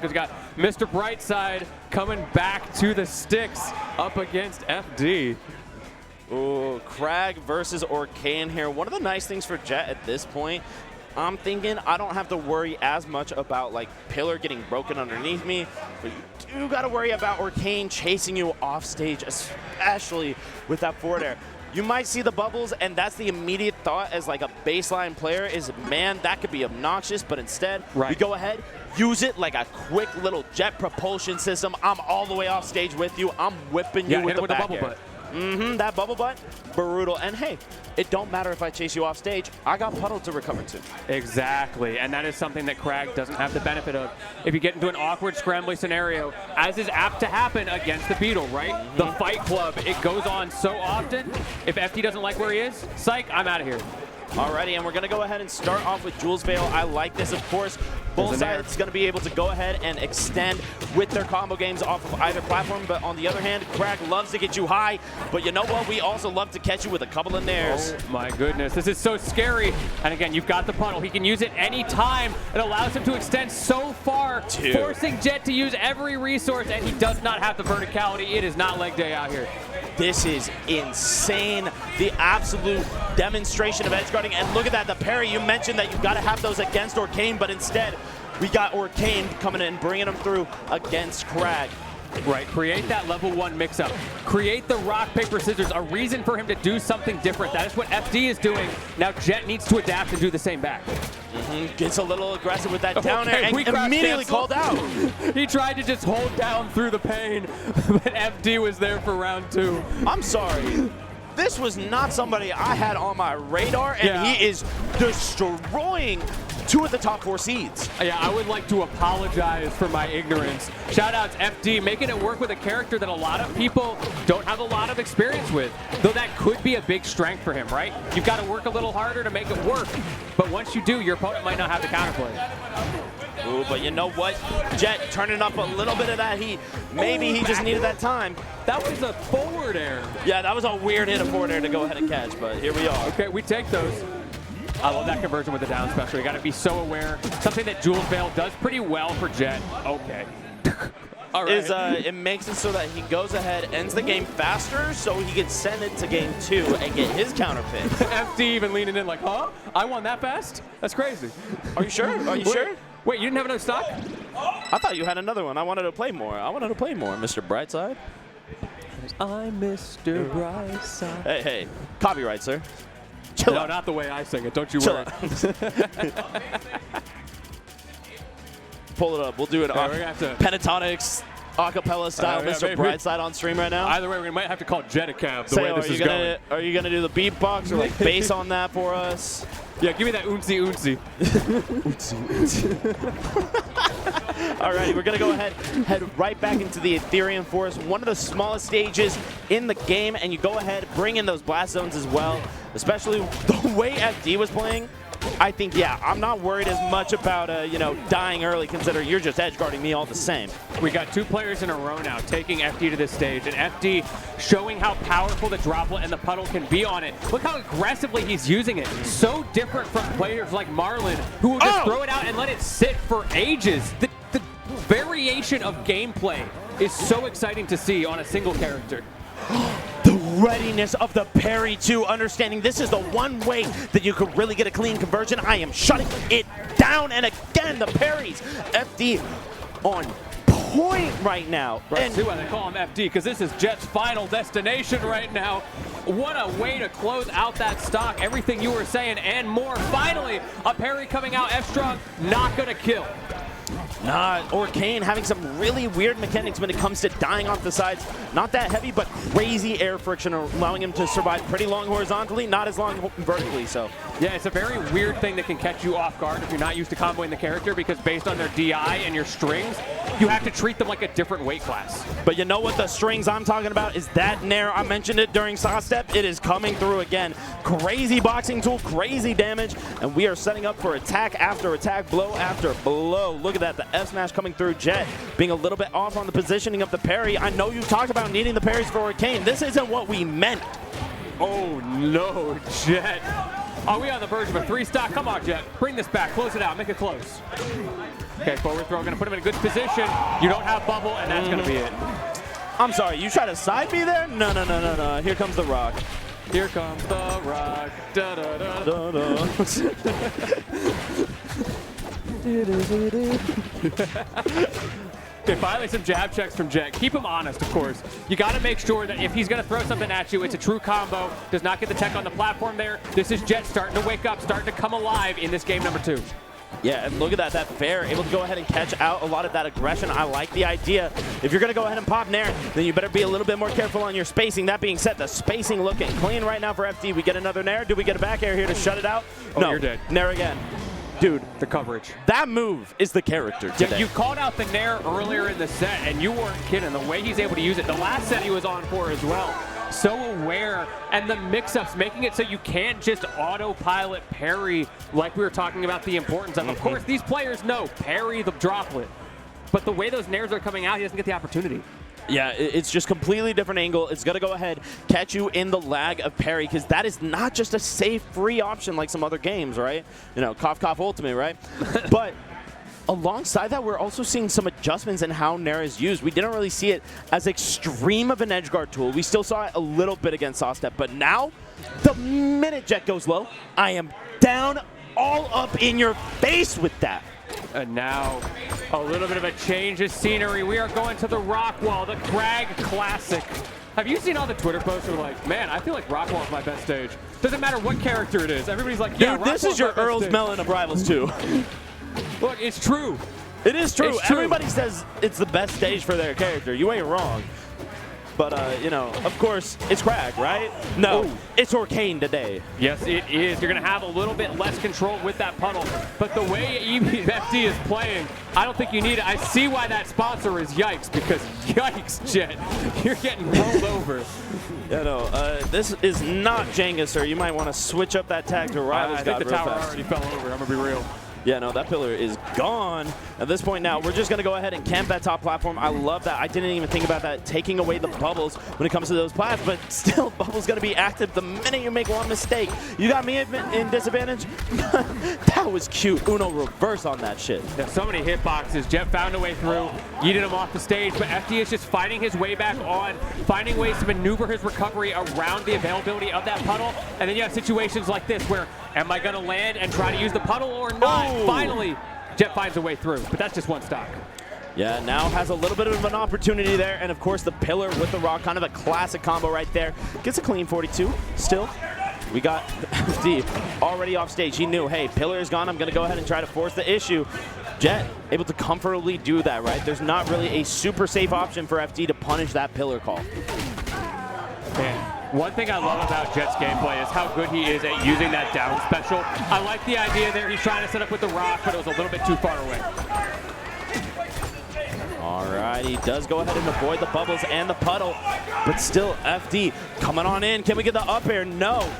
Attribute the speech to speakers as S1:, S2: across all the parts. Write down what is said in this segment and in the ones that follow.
S1: because you got Mr. Brightside coming back to the sticks up against FD.
S2: Ooh, Kragg versus Orcane here. One of the nice things for Jett at this point, I'm thinking I don't have to worry as much about like Pillar getting broken underneath me, but you do got to worry about Orcane chasing you off stage, especially with that forward air. You might see the bubbles, and that's the immediate thought as like a baseline player is, man, that could be obnoxious, but instead, we go ahead, use it like a quick little Jett propulsion system. I'm all the way off stage with you. I'm whipping you with the back
S1: bubble
S2: air.
S1: butt.
S2: That bubble butt, brutal. And hey, it don't matter if I chase you off stage. I got Puddle to recover to.
S1: Exactly, and that is something that Kragg doesn't have the benefit of. If you get into an awkward scrambly scenario, as is apt to happen against the Beetle, right? The Fight Club, it goes on so often. If FD doesn't like where he is, psych, I'm out of here.
S2: Alrighty, and we're going to go ahead and start off with Jules Veil. I like this, of course. Both sides going to be able to go ahead and extend with their combo games off of either platform, but on the other hand, Kragg loves to get you high, but you know what? We also love to catch you with a couple of nairs.
S1: Oh my goodness, this is so scary. And again, you've got the puddle. He can use it any time. It allows him to extend so far, forcing Jett to use every resource, and he does not have the verticality. It is not leg day out here.
S2: This is insane. The absolute demonstration of edge guarding. And look at that, the parry. You mentioned that you've got to have those against Orcane, but instead, we got Orcane coming in and bringing him through against Kragg.
S1: Right, create that level 1 mix-up. Create the rock, paper, scissors, a reason for him to do something different. That is what FD is doing. Now Jett needs to adapt and do the same back.
S2: Gets a little aggressive with that down air and immediately called out.
S1: He tried to just hold down through the pain, but FD was there for round 2.
S2: I'm sorry. This was not somebody I had on my radar, and he is destroying 2 of the top 4 seeds.
S1: Yeah, I would like to apologize for my ignorance. Shout out to FD, making it work with a character that a lot of people don't have a lot of experience with, though that could be a big strength for him, right? You've got to work a little harder to make it work, but once you do, your opponent might not have the counterplay.
S2: Ooh, but you know what? Jett turning up a little bit of that heat. Maybe he just needed that time.
S1: That was a forward air.
S2: Yeah, that was a weird hit of forward air to go ahead and catch, but here we are.
S1: Okay, we take those. I love that conversion with the down special. You got to be so aware. Something that Jules Veil does pretty well for Jett. Okay. All right.
S2: It makes it so that he goes ahead, ends the game faster, so he can send it to game 2 and get his counter pick.
S1: FD even leaning in like, huh? I won that fast? That's crazy.
S2: Are you sure? Are you sure?
S1: Wait, you didn't have enough stock?
S2: I thought you had another one. I wanted to play more. Mr. Brightside.
S1: I'm Mr. Brightside.
S2: Hey, copyright, sir. Chill out.
S1: No, not the way I sing it. Don't you worry.
S2: Pull it up. We'll do it on pentatonics, acapella style. Mr. Brightside on stream right now.
S1: Either way, we might have to call Jett a cab the way this is
S2: going. Are you going to do the beatbox or like bass on that for us?
S1: Yeah, give me that ooncy ooncy.
S2: Alrighty, we're going to go ahead, head right back into the Ethereum Forest, one of the smallest stages in the game, and you go ahead, bring in those blast zones as well, especially the way FD was playing. I think, yeah, I'm not worried as much about, dying early, considering you're just edge guarding me all the same.
S1: We got 2 players in a row now taking FD to this stage, and FD showing how powerful the droplet and the puddle can be on it. Look how aggressively he's using it. So different from players like Marlon, who will just throw it out and let it sit for ages. The variation of gameplay is so exciting to see on a single character.
S2: The readiness of the parry too, understanding this is the one way that you could really get a clean conversion. I am shutting it down, and again, the parries. FD on point right now.
S1: Right, see why they call him FD, because this is Jett's final destination right now. What a way to close out that stock. Everything you were saying and more. Finally, a parry coming out. F-Strong not going to kill.
S2: Orcane having some really weird mechanics when it comes to dying off the sides. Not that heavy, but crazy air friction, allowing him to survive pretty long horizontally, not as long vertically. So
S1: yeah, it's a very weird thing that can catch you off guard if you're not used to comboing the character, because based on their DI and your strings, you have to treat them like a different weight class.
S2: But you know what the strings I'm talking about is that Nair. I mentioned it during Sauce Step. It is coming through again. Crazy boxing tool, crazy damage, and we are setting up for attack after attack, blow after blow. Look at that, the F smash coming through. Jett being a little bit off on the positioning of the parry. I know you talked about needing the parries for Orcane. This isn't what we meant.
S1: Oh no, Jett. Are we on the verge of a 3 stock? Come on, Jett. Bring this back. Close it out. Make it close. Okay, forward throw, gonna put him in a good position. You don't have bubble, and that's gonna be it.
S2: I'm sorry, you try to side me there? No, no, no, no, no. Here comes the rock.
S1: Here comes the rock. Da, da, da.
S2: Da, da.
S1: Okay, finally some jab checks from Jett. Keep him honest, of course. You got to make sure that if he's going to throw something at you, it's a true combo. Does not get the tech on the platform there. This is Jett starting to wake up, starting to come alive in this game number 2.
S2: Yeah, and look at that fair, able to go ahead and catch out a lot of that aggression. I like the idea. If you're going to go ahead and pop Nair, then you better be a little bit more careful on your spacing. That being said, the spacing looking clean right now for FD. We get another Nair. Do we get a back air here to shut it out?
S1: Oh,
S2: no,
S1: you're dead.
S2: Nair again. Dude,
S1: the coverage.
S2: That move is the character today.
S1: Yeah, you called out the Nair earlier in the set, and you weren't kidding. The way he's able to use it. The last set he was on for as well. So aware, and the mix-ups, making it so you can't just autopilot parry like we were talking about the importance of. Of course, these players know parry the droplet, but the way those Nairs are coming out, he doesn't get the opportunity.
S2: Yeah, it's just completely different angle. It's going to go ahead, catch you in the lag of parry, because that is not just a safe, free option like some other games, right? You know, cough, cough, ultimate, right? But alongside that, we're also seeing some adjustments in how Nair is used. We didn't really see it as extreme of an edgeguard tool. We still saw it a little bit against Sawstep, but now, the minute Jett goes low, I am down all up in your face with that.
S1: And now, a little bit of a change of scenery. We are going to the Rockwall, the Kragg Classic. Have you seen all the Twitter posts who are like, man, I feel like Rockwall is my best stage. Doesn't matter what character it is. Everybody's like, yeah,
S2: dude, this is your Earl's Melon of Rivals 2.
S1: Look, it's true.
S2: It is true.
S1: It's true.
S2: Everybody says it's the best stage for their character. You ain't wrong. But, you know, of course, it's Kragg, right? No, it's Orcane today.
S1: Yes, it is. You're going to have a little bit less control with that puddle. But the way FD is playing, I don't think you need it. I see why that sponsor is Yikes, because yikes, Jett. You're getting rolled over.
S2: Yeah, no, this is not Jenga, sir. You might want to switch up that tag to Rivals.
S1: I think the tower already fell over. I'm going to be real.
S2: Yeah, no, that pillar is gone. At this point now, we're just going to go ahead and camp that top platform. I love that. I didn't even think about that, taking away the bubbles when it comes to those plats, but still, bubbles going to be active the minute you make one mistake. You got me in disadvantage? That was cute. Uno reverse on that shit.
S1: Yeah, so many hitboxes. Jett found a way through, yeeted him off the stage, but FD is just finding his way back on, finding ways to maneuver his recovery around the availability of that puddle, and then you have situations like this where, am I going to land and try to use the puddle or not? Finally, Jett finds a way through, but that's just one stock.
S2: Yeah, now has a little bit of an opportunity there, and of course the pillar with the rock, kind of a classic combo right there. Gets a clean 42 still. We got FD already off stage. He knew, hey, pillar is gone. I'm going to go ahead and try to force the issue. Jett able to comfortably do that, right? There's not really a super safe option for FD to punish that pillar call.
S1: Man. One thing I love about Jett's gameplay is how good he is at using that down special. I like the idea there. He's trying to set up with the rock, but it was a little bit too far away.
S2: All right, he does go ahead and avoid the bubbles and the puddle, but still FD coming on in. Can we get the up air? No.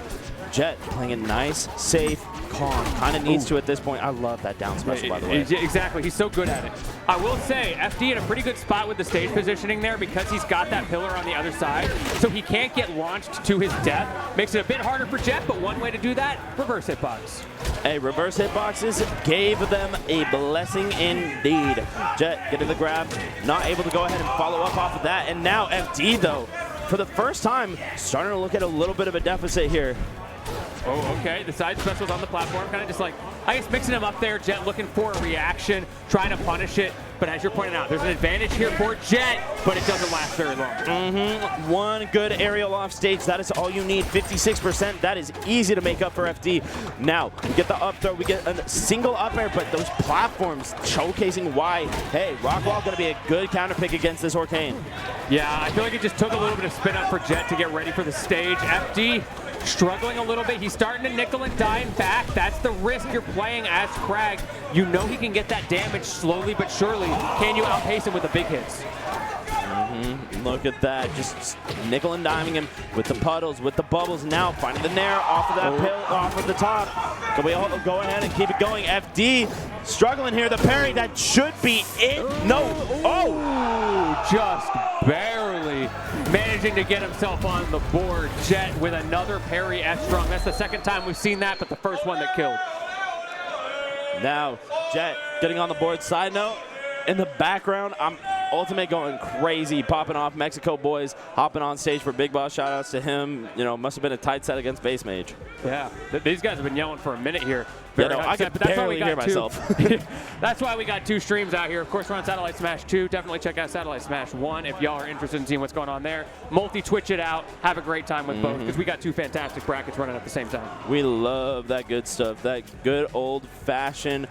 S2: Jett playing it nice, safe, calm. Kind of needs to at this point. I love that down special, by the way.
S1: Exactly. He's so good at it. I will say, FD in a pretty good spot with the stage positioning there because he's got that pillar on the other side, so he can't get launched to his death. Makes it a bit harder for Jett, but one way to do that, reverse hitbox.
S2: Hey, reverse hitboxes gave them a blessing indeed. Jett getting the grab, not able to go ahead and follow up off of that, and now FD, though, for the first time, starting to look at a little bit of a deficit here.
S1: Oh, okay. The side special's on the platform, kind of just like, I guess mixing him up there. Jett looking for a reaction, trying to punish it. But as you're pointing out, there's an advantage here for Jett, but it doesn't last very long.
S2: One good aerial off stage. That is all you need. 56%. That is easy to make up for FD. Now, we get the up throw. We get a single up air, but those platforms showcasing why, hey, Rockwall going to be a good counter pick against this Orcane.
S1: Yeah, I feel like it just took a little bit of spin up for Jett to get ready for the stage. FD struggling a little bit. He's starting to nickel and dime back. That's the risk you're playing as Kragg. You know he can get that damage slowly but surely. Can you outpace him with the big hits?
S2: Look at that. Just nickel and diming him with the puddles, with the bubbles. Now finding the Nair off of that pill, off of the top. Can we all go ahead and keep it going? FD struggling here. The parry, that should be it. No. Oh!
S1: Just barely managing to get himself on the board. Jett with another parry F strong. That's the second time we've seen that, but the first one that killed.
S2: Now, Jett getting on the board. Side note, in the background, Ultimate going crazy, popping off. Mexico boys hopping on stage for Big Boss. Shout outs to him. You know, must have been a tight set against Base Mage.
S1: Yeah, these guys have been yelling for a minute here.
S2: Yeah, no, I could barely hear myself.
S1: That's why we got 2 streams out here. Of course, we're on Satellite Smash 2. Definitely check out Satellite Smash 1 if y'all are interested in seeing what's going on there. Multi-Twitch it out. Have a great time with both because we got 2 fantastic brackets running at the same time.
S2: We love that good stuff. That good old-fashioned,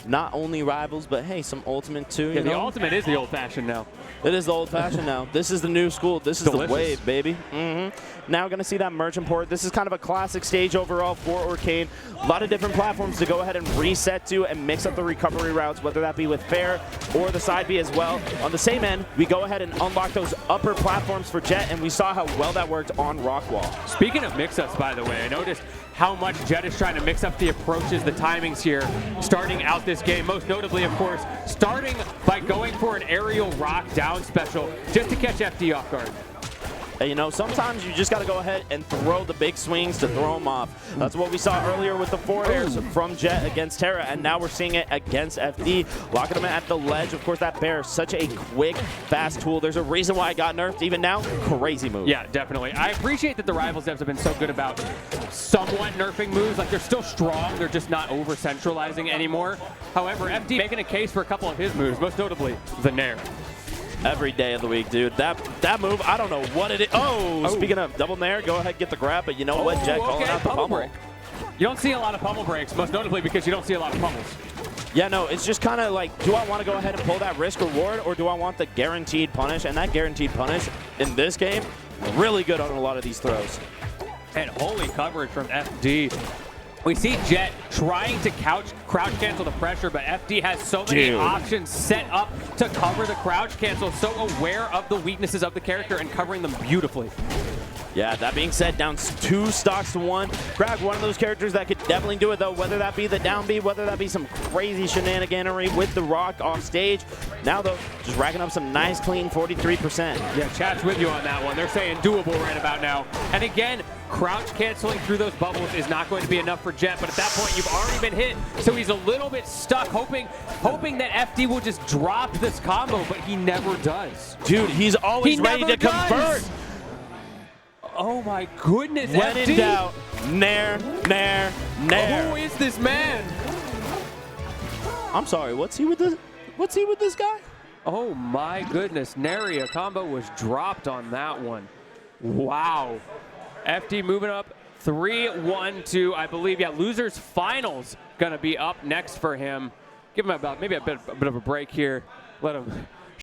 S2: not only rivals, but hey, some Ultimate too.
S1: Yeah, the Ultimate is the old-fashioned now.
S2: It is the old-fashioned now. This is the new school. This is
S1: Delicious.
S2: the wave, baby. Now we're going to see that merchant port. This is kind of a classic stage overall for Orcane. A lot of different platforms to go ahead and reset to and mix up the recovery routes, whether that be with Fair or the side B as well. On the same end, we go ahead and unlock those upper platforms for Jett, and we saw how well that worked on Rockwall.
S1: Speaking of mix-ups, by the way, I noticed how much Jett is trying to mix up the approaches, the timings here, starting out this game. Most notably, of course, starting by going for an aerial rock down special just to catch FD off guard.
S2: You know, sometimes you just got to go ahead and throw the big swings to throw them off. That's what we saw earlier with the forward airs from Jett against Terra, and now we're seeing it against FD. Locking them at the ledge. Of course, that bear is such a quick, fast tool. There's a reason why it got nerfed. Even now, crazy move.
S1: Yeah, definitely. I appreciate that the Rivals devs have been so good about somewhat nerfing moves. Like, they're still strong. They're just not over-centralizing anymore. However, FD making a case for a couple of his moves, most notably the Nair.
S2: Every day of the week, dude. That move, I don't know what it is. Oh, speaking of double Nair, go ahead, get the grab. But you know what, Jett calling out the pummel.
S1: Break. You don't see a lot of pummel breaks, most notably because you don't see a lot of pummels.
S2: Yeah, no, it's just kind of like, do I want to go ahead and pull that risk reward, or do I want the guaranteed punish? And that guaranteed punish in this game, really good on a lot of these throws.
S1: And holy coverage from FD. We see Jett trying to crouch cancel the pressure, but FD has so many options set up to cover the crouch cancel, so aware of the weaknesses of the character and covering them beautifully.
S2: Yeah, that being said, down 2 stocks to 1. Kragg, one of those characters that could definitely do it, though, whether that be the down B, whether that be some crazy shenaniganery with the rock off stage. Now, though, just racking up some nice, clean 43%.
S1: Yeah, chat's with you on that one. They're saying doable right about now. And again, crouch canceling through those bubbles is not going to be enough for Jett, but at that point, you've already been hit, so he's a little bit stuck, hoping that FD will just drop this combo, but he never does.
S2: Dude, he's always ready to convert.
S1: Oh my goodness,
S2: when
S1: FD.
S2: in doubt, Nair, Nair, Nair.
S1: Who is this man?
S2: I'm sorry, what's he with this guy?
S1: Oh my goodness, Nary, a combo was dropped on that one. Wow. FD moving up 3-1-2, I believe. Yeah, losers finals gonna be up next for him. Give him about maybe a bit of a break here. Let him